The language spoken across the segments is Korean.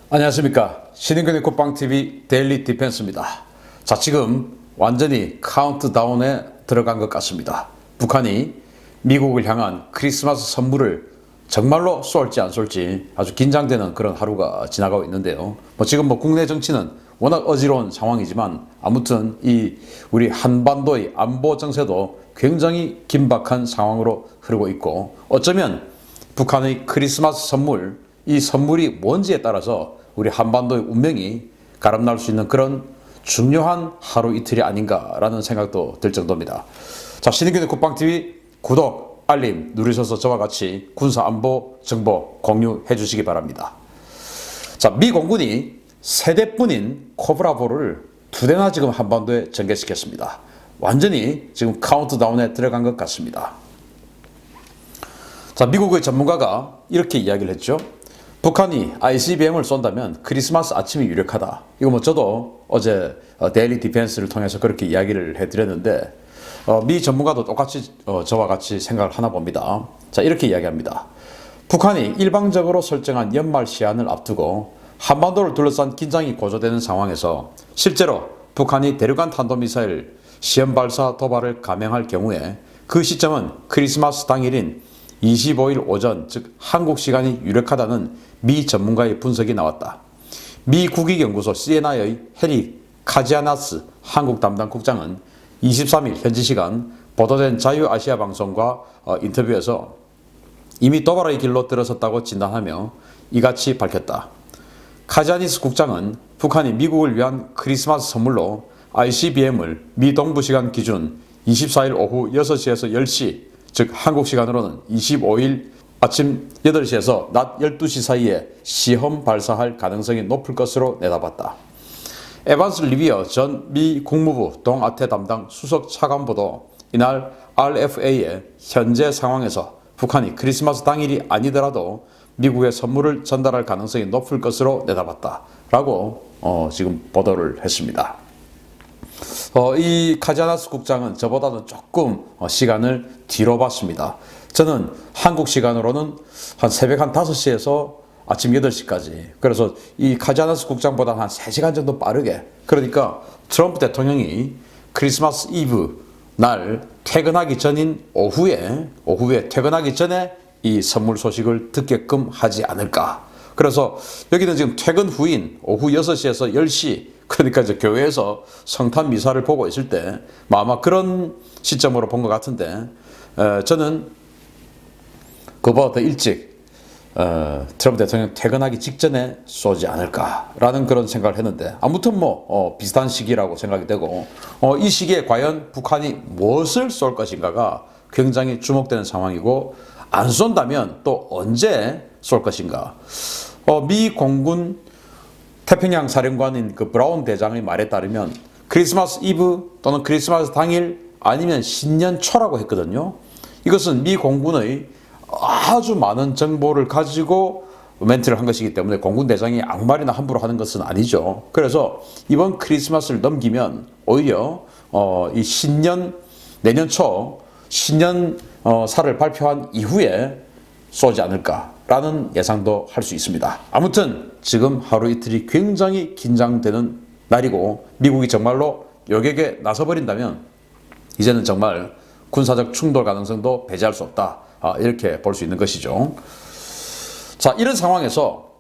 안녕하십니까. 신인근의 국방TV 데일리 디펜스입니다. 자, 지금 완전히 카운트다운에 들어간 것 같습니다. 북한이 미국을 향한 크리스마스 선물을 정말로 쏠지 안 쏠지 아주 긴장되는 그런 하루가 지나가고 있는데요. 지금 국내 정치는 워낙 어지러운 상황이지만 아무튼 우리 한반도의 안보 정세도 굉장히 긴박한 상황으로 흐르고 있고, 어쩌면 북한의 크리스마스 선물, 이 선물이 뭔지에 따라서 우리 한반도의 운명이 가름날 수 있는 그런 중요한 하루 이틀이 아닌가라는 생각도 들 정도입니다. 자, 신인근의 국방TV 구독, 알림 누르셔서 저와 같이 군사안보 정보 공유해 주시기 바랍니다. 자, 미 공군이 세대뿐인 코브라4를 2대나 지금 한반도에 전개시켰습니다. 완전히 지금 카운트다운에 들어간 것 같습니다. 자, 미국의 전문가가 이렇게 이야기를 했죠. 북한이 ICBM을 쏜다면 크리스마스 아침이 유력하다. 이거 저도 어제 데일리 디펜스를 통해서 그렇게 이야기를 해드렸는데, 미 전문가도 똑같이 저와 같이 생각을 하나 봅니다. 자, 이렇게 이야기합니다. 북한이 일방적으로 설정한 연말 시한을 앞두고 한반도를 둘러싼 긴장이 고조되는 상황에서 실제로 북한이 대륙간 탄도미사일 시험 발사 도발을 감행할 경우에 그 시점은 크리스마스 당일인 25일 오전, 즉 한국 시간이 유력하다는 미 전문가의 분석이 나왔다. 미 국익연구소 CNI의 해리 카지아나스 한국 담당 국장은 23일 현지 시간 보도된 자유아시아 방송과 인터뷰에서 이미 도발의 길로 들어섰다고 진단하며 이같이 밝혔다. 카지아니스 국장은 북한이 미국을 위한 크리스마스 선물로 ICBM을 미 동부 시간 기준 24일 오후 6시에서 10시, 즉 한국 시간으로는 25일 아침 8시에서 낮 12시 사이에 시험 발사할 가능성이 높을 것으로 내다봤다. 에반스 리비어 전 미 국무부 동아태 담당 수석 차관보도 이날 RFA의 현재 상황에서 북한이 크리스마스 당일이 아니더라도 미국에 선물을 전달할 가능성이 높을 것으로 내다봤다 라고 지금 보도를 했습니다. 이 카지아나스 국장은 저보다는 조금 시간을 뒤로 봤습니다. 저는 한국 시간으로는 한 새벽 5시에서 아침 8시까지, 그래서 이 카지아나스 국장보다 한 3시간 정도 빠르게, 그러니까 트럼프 대통령이 크리스마스 이브 날 퇴근하기 전인 오후에 퇴근하기 전에 이 선물 소식을 듣게끔 하지 않을까. 그래서 여기는 지금 퇴근 후인 오후 6시에서 10시, 그러니까 이제 교회에서 성탄 미사를 보고 있을 때 아마 그런 시점으로 본 것 같은데, 저는 그보다 더 일찍 트럼프 대통령 퇴근하기 직전에 쏘지 않을까라는 그런 생각을 했는데, 아무튼 비슷한 시기라고 생각이 되고, 이 시기에 과연 북한이 무엇을 쏠 것인가가 굉장히 주목되는 상황이고, 안 쏜다면 또 언제 쏠 것인가. 미 공군 태평양 사령관인 그 브라운 대장의 말에 따르면 크리스마스 이브 또는 크리스마스 당일 아니면 신년 초라고 했거든요. 이것은 미 공군의 아주 많은 정보를 가지고 멘트를 한 것이기 때문에 공군 대장이 악말이나 함부로 하는 것은 아니죠. 그래서 이번 크리스마스를 넘기면 오히려 이 내년 초 신년사를 발표한 이후에 쏘지 않을까라는 예상도 할 수 있습니다. 아무튼 지금 하루 이틀이 굉장히 긴장되는 날이고, 미국이 정말로 요격에 나서버린다면 이제는 정말 군사적 충돌 가능성도 배제할 수 없다, 이렇게 볼 수 있는 것이죠. 자, 이런 상황에서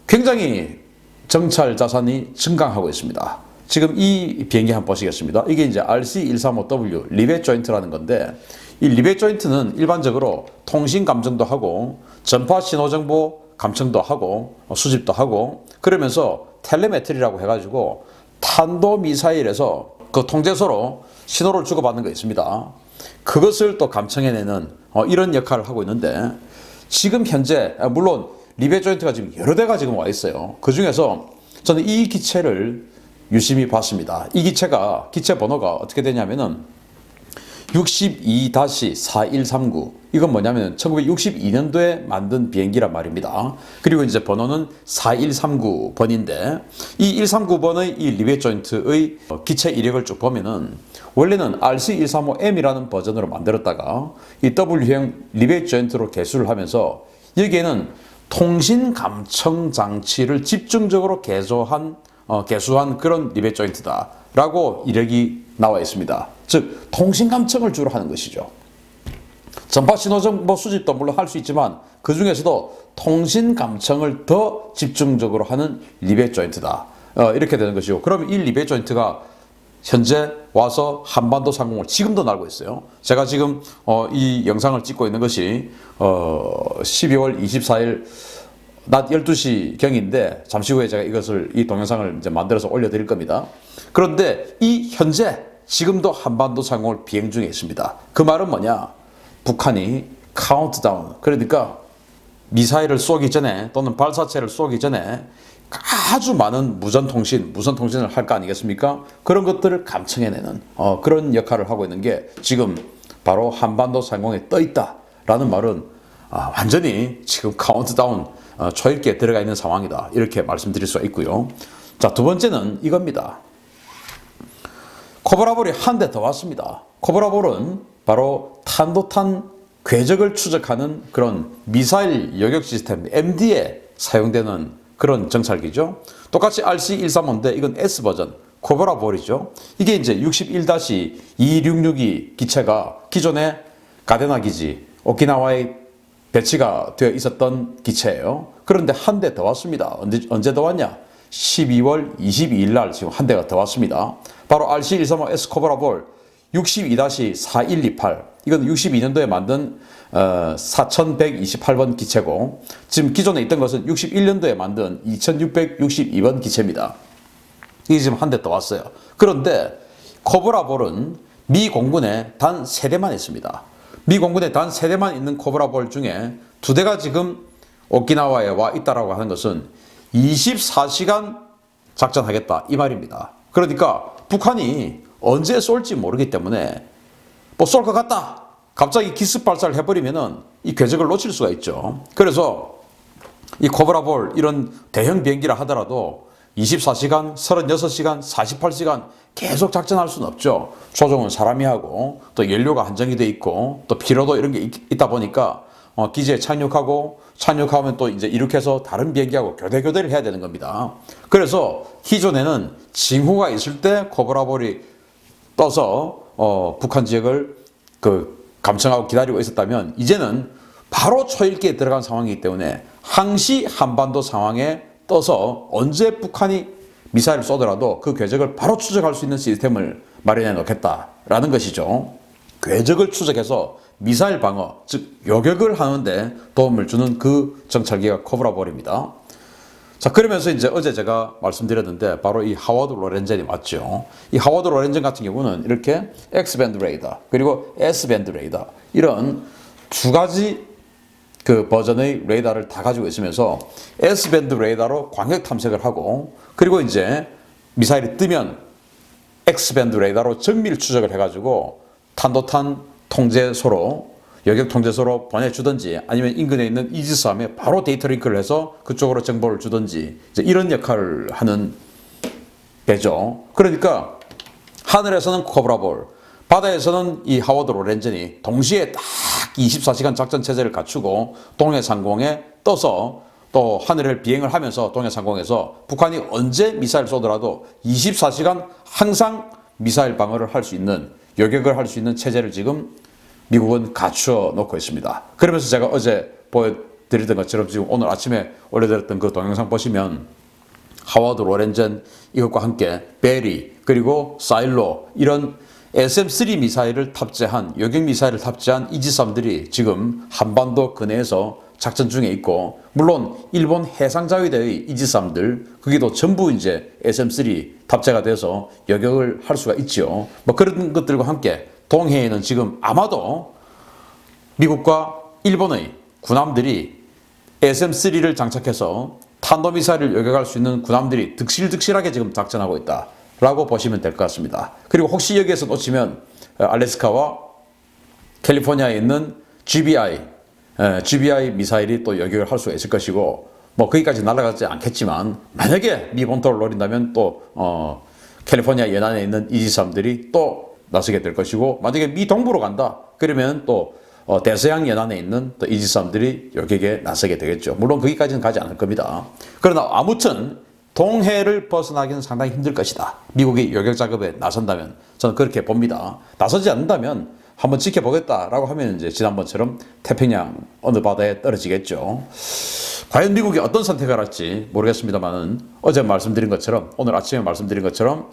굉장히 정찰 자산이 증강하고 있습니다. 지금 이 비행기 한번 보시겠습니다. 이게 이제 RC-135W 리벳 조인트라는 건데, 이 리벳 조인트는 일반적으로 통신 감정도 하고 전파 신호 정보 감청도 하고 수집도 하고, 그러면서 텔레메트리라고 해가지고 탄도 미사일에서 그 통제소로 신호를 주고받는 거 있습니다. 그것을 또 감청해내는 이런 역할을 하고 있는데, 지금 현재 물론 리벳 조인트가 지금 여러 대가 지금 와 있어요. 그 중에서 저는 이 기체를 유심히 봤습니다. 이 기체 번호가 어떻게 되냐면은 62-4139. 이건 뭐냐면 1962년도에 만든 비행기란 말입니다. 그리고 이제 번호는 4139번인데, 이 139번의 이 리벳 조인트의 기체 이력을 쭉 보면은 원래는 RC-135M이라는 버전으로 만들었다가 이 W형 리벳 조인트로 개수를 하면서 여기에는 통신 감청 장치를 집중적으로 개수한 그런 리벳 조인트다라고 이력이 나와 있습니다. 즉 통신 감청을 주로 하는 것이죠. 전파 신호 정보 수집도 물론 할 수 있지만 그 중에서도 통신 감청을 더 집중적으로 하는 리벳 조인트다. 이렇게 되는 것이고, 그럼 이 리벳 조인트가 현재 와서 한반도 상공을 지금도 날고 있어요. 제가 지금 이 영상을 찍고 있는 것이 12월 24일 낮 12시 경인데 잠시 후에 제가 이 동영상을 이제 만들어서 올려드릴 겁니다. 그런데 이 현재 지금도 한반도 상공을 비행 중에 있습니다. 그 말은 뭐냐? 북한이 카운트다운, 그러니까 미사일을 쏘기 전에 또는 발사체를 쏘기 전에 아주 많은 무선 통신을 할 거 아니겠습니까? 그런 것들을 감청해내는 그런 역할을 하고 있는 게 지금 바로 한반도 상공에 떠 있다라는 말은 완전히 지금 카운트다운 초읽기에 들어가 있는 상황이다, 이렇게 말씀드릴 수가 있고요. 자, 두 번째는 이겁니다. 코브라볼이 한 대 더 왔습니다. 코브라볼은 바로 탄도탄 궤적을 추적하는 그런 미사일 요격 시스템 MD에 사용되는 그런 정찰기죠. 똑같이 RC-135인데 이건 S버전 코브라볼이죠. 이게 이제 61-2662 기체가 기존의 가데나 기지 오키나와에 배치가 되어 있었던 기체예요. 그런데 한 대 더 왔습니다. 언제 더 왔냐? 12월 22일 날 지금 한 대가 더 왔습니다. 바로 RC-135S 코브라볼 62-4128. 이건 62년도에 만든 4128번 기체고, 지금 기존에 있던 것은 61년도에 만든 2662번 기체입니다. 이게 지금 한 대 더 왔어요. 그런데 코브라볼은 미 공군에 단 3대만 있습니다. 미 공군에 단 3대만 있는 코브라볼 중에 2대가 지금 오키나와에 와 있다라고 하는 것은 24시간 작전하겠다 이 말입니다. 그러니까 북한이 언제 쏠지 모르기 때문에 뭐 쏠 것 같다, 갑자기 기습 발사를 해버리면은 이 궤적을 놓칠 수가 있죠. 그래서 이 코브라볼 이런 대형 비행기라 하더라도 24시간, 36시간, 48시간 계속 작전할 수는 없죠. 조종은 사람이 하고 또 연료가 한정이 돼 있고 또 피로도 이런 게 있다 보니까 기지에 착륙하면 또 이제 이륙해서 다른 비행기하고 교대를 해야 되는 겁니다. 그래서 기존에는 징후가 있을 때 코브라볼이 떠서 북한 지역을 감청하고 기다리고 있었다면, 이제는 바로 초읽기에 들어간 상황이기 때문에 항시 한반도 상황에 떠서 언제 북한이 미사일을 쏘더라도 그 궤적을 바로 추적할 수 있는 시스템을 마련해 놓겠다라는 것이죠. 궤적을 추적해서 미사일 방어, 즉 요격을 하는데 도움을 주는 그 정찰기가 코브라볼입니다. 자, 그러면서 이제 어제 제가 말씀드렸는데 바로 이 하워드 로렌젠이 왔죠. 이 하워드 로렌젠 같은 경우는 이렇게 X밴드 레이더 그리고 S밴드 레이더, 이런 두 가지 그 버전의 레이더를 다 가지고 있으면서 S밴드 레이더로 광역 탐색을 하고, 그리고 이제 미사일이 뜨면 X밴드 레이더로 정밀 추적을 해가지고 탄도탄 통제소로, 여격 통제소로 보내주든지 아니면 인근에 있는 이지스함에 바로 데이터 링크를 해서 그쪽으로 정보를 주든지, 이제 이런 역할을 하는 배죠. 그러니까 하늘에서는 코브라볼, 바다에서는 이 하워드 로렌젠이 동시에 딱 24시간 작전 체제를 갖추고 동해 상공에 떠서 또 하늘을 비행을 하면서 동해 상공에서 북한이 언제 미사일 쏘더라도 24시간 항상 미사일 방어를 할 수 있는, 요격을 할 수 있는 체제를 지금 미국은 갖추어 놓고 있습니다. 그러면서 제가 어제 보여드리던 것처럼 지금 오늘 아침에 올려드렸던 그 동영상 보시면 하워드 로렌젠 이것과 함께 베리 그리고 사일로, 이런 SM-3 미사일을 탑재한, 요격 미사일을 탑재한 이지스함들이 지금 한반도 근해에서 작전 중에 있고, 물론 일본 해상자위대의 이지스함들 거기도 전부 이제 SM-3 탑재가 돼서 요격을 할 수가 있죠. 뭐 그런 것들과 함께 동해에는 지금 아마도 미국과 일본의 군함들이 SM-3를 장착해서 탄도미사일을 요격할 수 있는 군함들이 득실득실하게 지금 작전하고 있다라고 보시면 될 것 같습니다. 그리고 혹시 여기에서 놓치면 알래스카와 캘리포니아에 있는 GBI 미사일이 또 요격을 할 수가 있을 것이고, 뭐 거기까지 날아가지 않겠지만 만약에 미 본토를 노린다면 또 캘리포니아 연안에 있는 이지스함들이 또 나서게 될 것이고, 만약에 미 동부로 간다 그러면 또 대서양 연안에 있는 또 이지 사람들이 요격에 나서게 되겠죠. 물론 거기까지는 가지 않을 겁니다. 그러나 아무튼 동해를 벗어나기는 상당히 힘들 것이다. 미국이 요격 작업에 나선다면 저는 그렇게 봅니다. 나서지 않는다면 한번 지켜보겠다라고 하면 이제 지난번처럼 태평양 어느 바다에 떨어지겠죠. 과연 미국이 어떤 선택을 할지 모르겠습니다만은 어제 말씀드린 것처럼 오늘 아침에 말씀드린 것처럼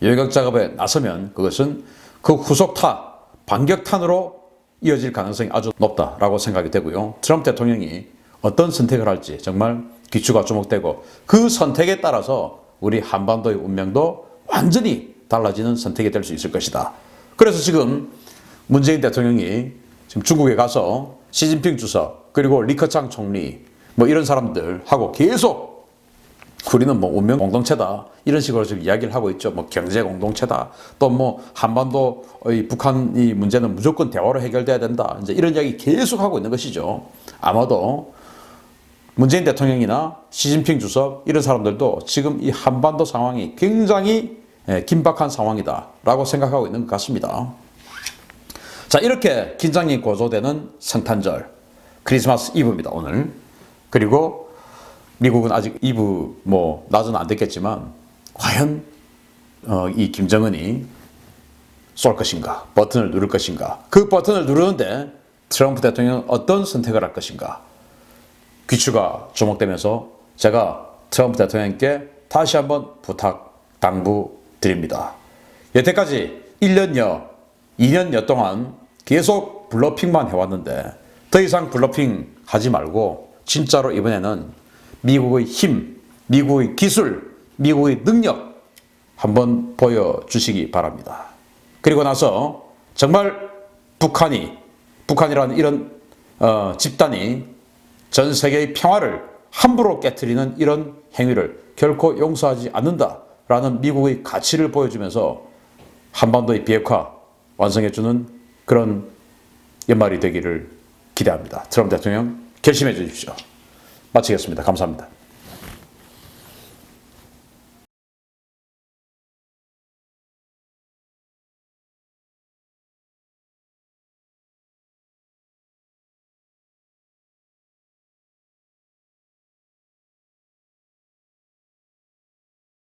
요격 작업에 나서면 그것은 그 후속타, 반격탄으로 이어질 가능성이 아주 높다라고 생각이 되고요. 트럼프 대통령이 어떤 선택을 할지 정말 귀추가 주목되고 그 선택에 따라서 우리 한반도의 운명도 완전히 달라지는 선택이 될 수 있을 것이다. 그래서 지금 문재인 대통령이 지금 중국에 가서 시진핑 주석 그리고 리커창 총리 뭐 이런 사람들하고 계속 우리는 뭐 운명 공동체다 이런 식으로 지금 이야기를 하고 있죠. 뭐 경제 공동체다 또 뭐 한반도의 북한이 문제는 무조건 대화로 해결돼야 된다 이제 이런 이야기 계속 하고 있는 것이죠. 아마도 문재인 대통령이나 시진핑 주석 이런 사람들도 지금 이 한반도 상황이 굉장히 긴박한 상황이다라고 생각하고 있는 것 같습니다. 자, 이렇게 긴장이 고조되는 성탄절 크리스마스 이브입니다, 오늘. 그리고 미국은 아직 이브 뭐 낮은 안 됐겠지만 과연 이 김정은이 쏠 것인가, 버튼을 누를 것인가, 그 버튼을 누르는데 트럼프 대통령은 어떤 선택을 할 것인가 귀추가 주목되면서 제가 트럼프 대통령께 다시 한번 부탁 당부드립니다. 여태까지 1년여 2년여 동안 계속 블러핑만 해왔는데 더 이상 블러핑 하지 말고 진짜로 이번에는 미국의 힘, 미국의 기술, 미국의 능력 한번 보여주시기 바랍니다. 그리고 나서 정말 북한이라는 이런 집단이 전 세계의 평화를 함부로 깨트리는 이런 행위를 결코 용서하지 않는다라는 미국의 가치를 보여주면서 한반도의 비핵화 완성해주는 그런 연말이 되기를 기대합니다. 트럼프 대통령 결심해 주십시오. 마치겠습니다. 감사합니다.